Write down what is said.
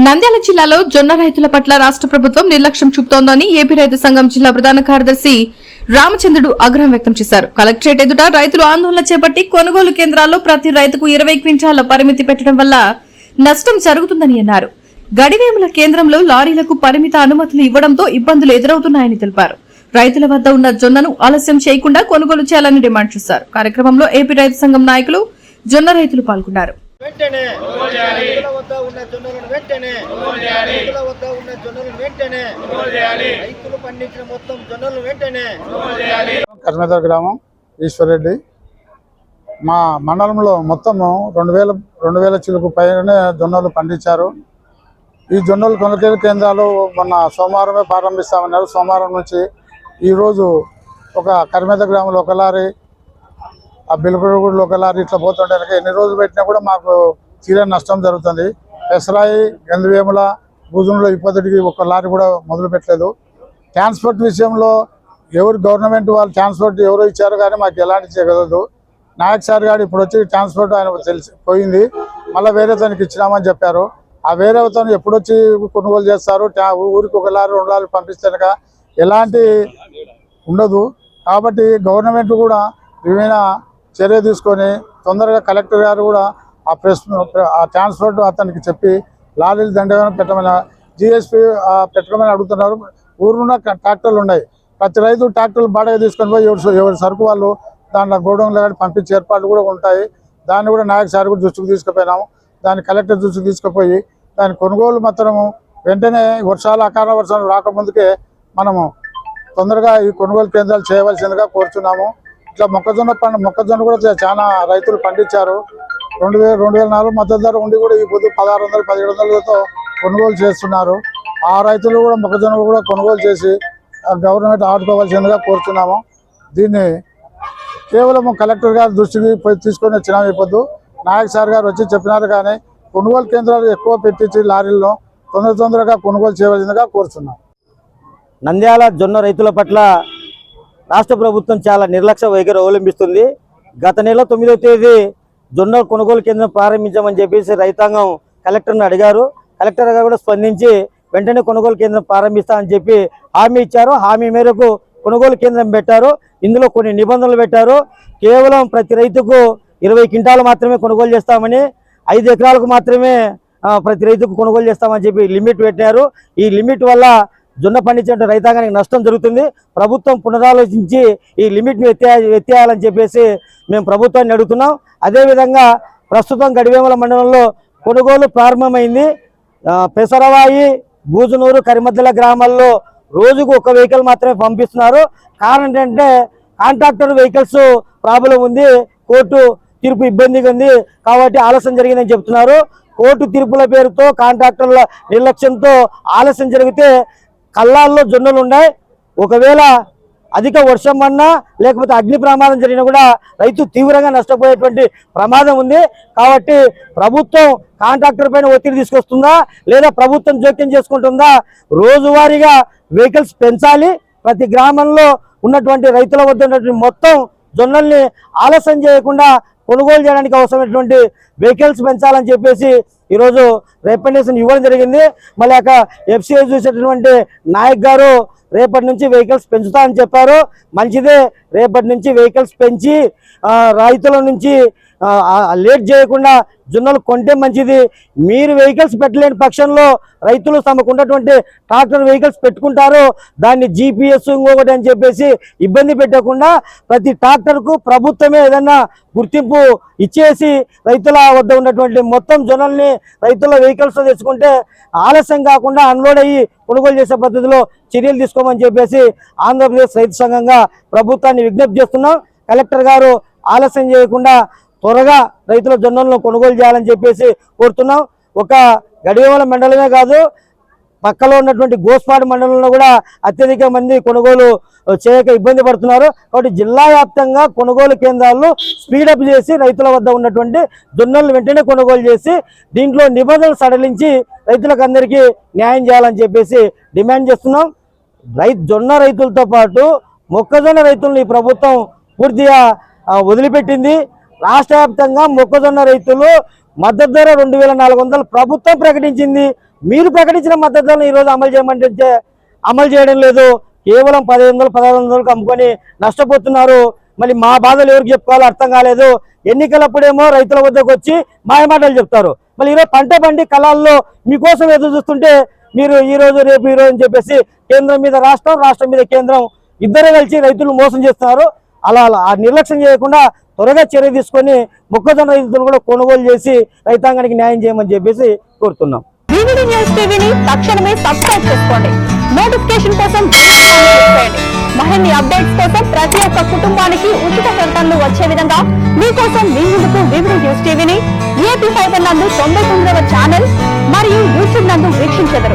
నంద్యాల జిల్లాలో జొన్న రైతుల పట్ల రాష్ట్ర ప్రభుత్వం నిర్లక్ష్యం చూపుతోందని ఏపీ రైతు సంఘం జిల్లా ప్రధాన కార్యదర్శి రామచంద్రుడు ఆగ్రహం వ్యక్తం చేశారు. కలెక్టరేట్ ఎదుట రైతులు ఆందోళన చేపట్టి కొనుగోలు కేంద్రాల్లో ప్రతి రైతుకు 20 క్వింటాల పరిమితి పెట్టడం వల్ల నష్టం జరుగుతుందని అన్నారు. గడివేముల కేంద్రంలో లారీలకు పరిమిత అనుమతులు ఇవ్వడంతో ఇబ్బందులు ఎదురవుతున్నాయని తెలిపారు. రైతుల వద్ద ఉన్న జొన్నను ఆలస్యం చేయకుండా కొనుగోలు చేయాలని డిమాండ్ చేశారు. కార్యక్రమంలో ఏపీ రైతు సంఘం నాయకులు, జొన్న రైతులు పాల్గొన్నారు. కర్మేదర్ గ్రామం ఈశ్వరెడ్డి. మా మండలంలో మొత్తము 2000 చిలుకు పైనే జొన్నలు పండించారు. ఈ జొన్నలు కొనుగోలు కేంద్రాలు మొన్న సోమవారమే ప్రారంభిస్తామన్నారు. సోమవారం నుంచి ఈరోజు ఒక కర్మేదర్ గ్రామంలో ఒక లారీ, ఆ బిల్లుగూడలో ఒక లారీ ఇట్లా పోతుంటే ఎన్ని రోజులు పెట్టినా కూడా మాకు తీరని నష్టం జరుగుతుంది. పెసరాయి, గంధవేముల, భూజంలో ఇప్పటికి ఒక లారీ కూడా మొదలు పెట్టలేదు. ట్రాన్స్పోర్ట్ విషయంలో గవర్నమెంట్ వాళ్ళు ట్రాన్స్పోర్ట్ ఎవరో ఇచ్చారు కానీ మాకు ఎలాంటి చేయగలదు. నాయక్ సార్ గారు ఇప్పుడు వచ్చి ట్రాన్స్పోర్ట్ ఆయన పోయింది, మళ్ళీ వేరే తనకి ఇచ్చినామని చెప్పారు. ఆ వేరే తను ఎప్పుడు వచ్చి కొనుగోలు చేస్తారు? ఊరికి ఒక లారీ 2 లారీలు పంపిస్తాక ఎలాంటి ఉండదు. కాబట్టి గవర్నమెంట్ కూడా విభిన్న చర్య తీసుకొని తొందరగా కలెక్టర్ గారు కూడా ఆ ట్రాన్స్పోర్ట్ అతనికి చెప్పి లారీలు దండగా పెట్టమని, జిఎస్పీ పెట్టమని అడుగుతున్నారు. ఊరున్న ట్రాక్టర్లు ఉన్నాయి, ప్రతి రైతు ట్రాక్టర్లు బాడగా తీసుకొని పోయి ఎవరి సరుకు వాళ్ళు దాంట్లో గోడౌన్లో కానీ పంపించే ఏర్పాట్లు కూడా ఉంటాయి. దాన్ని కూడా నాయక్ సార్ కూడా దృష్టికి తీసుకుపోయినాము. దాన్ని కలెక్టర్ దృష్టికి తీసుకుపోయి దాని కొనుగోలు మాత్రము వెంటనే అకాల వర్షాలు రాకముందుకే మనము తొందరగా ఈ కొనుగోలు కేంద్రాలు చేయవలసిందిగా కోరుతున్నాము. ఇట్లా మొక్కజొన్న కూడా చాలా రైతులు పండించారు. 2004 మద్దతు ధర ఉండి కూడా ఈ పొద్దు 1600, 1700తో కొనుగోలు చేస్తున్నారు. ఆ రైతులు కూడా మొక్కజొన్న కూడా కొనుగోలు చేసి గవర్నమెంట్ ఆదుకోవాల్సిందిగా కోరుతున్నాము. దీన్ని కేవలం కలెక్టర్ గారి దృష్టికి తీసుకొని వచ్చినాము. ఈ పొద్దు నాయక్ సార్ గారు వచ్చి చెప్పినారు కానీ కొనుగోలు కేంద్రాలు ఎక్కువ పెట్టించి లారీల్లో తొందరగా కొనుగోలు చేయవలసిందిగా కోరుతున్నాం. నంద్యాల జొన్న రైతుల పట్ల రాష్ట్ర ప్రభుత్వం చాలా నిర్లక్ష్య వైఖరి అవలంబిస్తుంది. గత నెల 9వ తేదీ జొన్న కొనుగోలు కేంద్రం ప్రారంభించామని చెప్పేసి రైతాంగం కలెక్టర్ని అడిగారు. కలెక్టర్ గారు కూడా స్పందించి వెంటనే కొనుగోలు కేంద్రం ప్రారంభిస్తామని చెప్పి హామీ ఇచ్చారు. హామీ మేరకు కొనుగోలు కేంద్రం పెట్టారు. ఇందులో కొన్ని నిబంధనలు పెట్టారు. కేవలం ప్రతి రైతుకు 20 క్వింటాలు మాత్రమే కొనుగోలు చేస్తామని, 5 ఎకరాలకు మాత్రమే ప్రతి రైతుకు కొనుగోలు చేస్తామని చెప్పి లిమిట్ పెట్టారు. ఈ లిమిట్ వల్ల జొన్న పండించే రైతాంగానికి నష్టం జరుగుతుంది. ప్రభుత్వం పునరాలోచించి ఈ లిమిట్ని ఎత్తేయాలని చెప్పేసి మేము ప్రభుత్వాన్ని అడుగుతున్నాం. అదేవిధంగా ప్రస్తుతం గడివేముల మండలంలో కొనుగోలు ప్రారంభమైంది. పెసరవాయి, బూజునూరు, కరిమద్దల గ్రామాల్లో రోజుకు 1 వెహికల్ మాత్రమే పంపిస్తున్నారు. కారణం ఏంటంటే కాంట్రాక్టర్ వెహికల్స్ ప్రాబ్లం ఉంది, కోర్టు తీర్పు ఇబ్బందిగా ఉంది కాబట్టి ఆలస్యం జరిగిందని చెప్తున్నారు. కోర్టు తీర్పుల పేరుతో కాంట్రాక్టర్ల నిర్లక్ష్యంతో ఆలస్యం జరిగితే కళ్ళాల్లో జొన్నలు ఉన్నాయి. ఒకవేళ అధిక వర్షం అన్నా లేకపోతే అగ్ని ప్రమాదం జరిగినా కూడా రైతు తీవ్రంగా నష్టపోయేటువంటి ప్రమాదం ఉంది. కాబట్టి ప్రభుత్వం కాంట్రాక్టర్ పైన ఒత్తిడి తీసుకొస్తుందా లేదా ప్రభుత్వం జోక్యం చేసుకుంటుందా? రోజువారీగా వెహికల్స్ పెంచాలి. ప్రతి గ్రామంలో ఉన్నటువంటి రైతుల వద్ద ఉన్నటువంటి మొత్తం జొన్నల్ని ఆలస్యం చేయకుండా కొనుగోలు చేయడానికి అవసరమైనటువంటి వెహికల్స్ పెంచాలని చెప్పేసి ఈరోజు రికమెండేషన్ ఇవ్వడం జరిగింది. మళ్ళీ ఎఫ్సిఐ చూసేటటువంటి నాయక్ గారు రేపటి నుంచి వెహికల్స్ పెంచుతామని చెప్పారు. మంచిదే, రేపటి నుంచి వెహికల్స్ పెంచి రైతుల నుంచి లేట్ చేయకుండా జొన్నలు కొంటే మంచిది. మీరు వెహికల్స్ పెట్టలేని పక్షంలో రైతులు తమకు ఉన్నటువంటి ట్రాక్టర్ వెహికల్స్ పెట్టుకుంటారు. దాన్ని GPS ఇంకొకటి అని చెప్పేసి ఇబ్బంది పెట్టకుండా ప్రతి ట్రాక్టర్కు ప్రభుత్వమే ఏదన్నా గుర్తింపు ఇచ్చేసి రైతుల వద్ద ఉన్నటువంటి మొత్తం జొన్నల్ని రైతుల వెహికల్స్ తెచ్చుకుంటే ఆలస్యం కాకుండా అన్లోడ్ అయ్యి కొనుగోలు చేసే పద్ధతిలో చర్యలు తీసుకోమని చెప్పేసి ఆంధ్రప్రదేశ్ రైతు సంఘంగా ప్రభుత్వాన్ని విజ్ఞప్తి చేస్తున్నాం. కలెక్టర్ గారు ఆలస్యం చేయకుండా త్వరగా రైతుల జొన్నలను కొనుగోలు చేయాలని చెప్పేసి కోరుతున్నాం. ఒక గడివేముల మండలమే కాదు, పక్కలో ఉన్నటువంటి గోస్పాడు మండలంలో కూడా అత్యధిక మంది కొనుగోలు చేయక ఇబ్బంది పడుతున్నారు. కాబట్టి జిల్లా వ్యాప్తంగా కొనుగోలు కేంద్రాలను స్పీడప్ చేసి రైతుల వద్ద ఉన్నటువంటి జొన్నలను వెంటనే కొనుగోలు చేసి దీంట్లో నిబంధనలు సడలించి రైతులకు అందరికీ న్యాయం చేయాలని చెప్పేసి డిమాండ్ చేస్తున్నాం. జొన్న రైతులతో పాటు మొక్కజొన్న రైతులను ఈ ప్రభుత్వం పూర్తిగా వదిలిపెట్టింది. రాష్ట్ర వ్యాప్తంగా మొక్కజొన్న రైతులు మద్దతు ధర 2400 ప్రభుత్వం ప్రకటించింది. మీరు ప్రకటించిన మద్దతు ధరను ఈరోజు అమలు చేయమంటే అమలు చేయడం లేదు. కేవలం 1500-1600 అమ్ముకొని నష్టపోతున్నారు. మళ్ళీ మా బాధలు ఎవరికి చెప్పుకోవాలో అర్థం కాలేదు. ఎన్నికలప్పుడేమో రైతుల వద్దకు వచ్చి మాయమాటలు చెప్తారు. మళ్ళీ ఈరోజు పంట పండి కళాల్లో మీకోసం ఎదురు చూస్తుంటే మీరు ఈ రోజు రేపు ఈ రోజు అని చెప్పేసి కేంద్రం మీద రాష్ట్రం, రాష్ట్రం మీద కేంద్రం ఇద్దరే కలిసి రైతులు మోసం చేస్తున్నారు. అలా ఆ నిర్లక్ష్యం చేయకుండా త్వరగా చర్య తీసుకొని మొక్కజొన్న రైతులు కూడా కొనుగోలు చేసి రైతాంగానికి న్యాయం చేయమని చెప్పేసి కోరుతున్నాం. వివిడి న్యూస్ టీవీని తక్షణమే సబ్స్క్రైబ్ చేసుకోండి. నోటిఫికేషన్ కోసం బెల్ ఐకాన్ క్లిక్ చేయండి. మరిన్ని అప్డేట్స్ కోసం ప్రతి ఒక్క కుటుంబానికి ఉచిత ప్రకటనలు వచ్చే విధంగా మీకోసం మీ ముందుకు వివిడి న్యూస్ టీవీని ఏపీ ఫైబర్ నందు 99వ ఛానల్ మరియు యూట్యూబ్ నందు వీక్షించెదరు.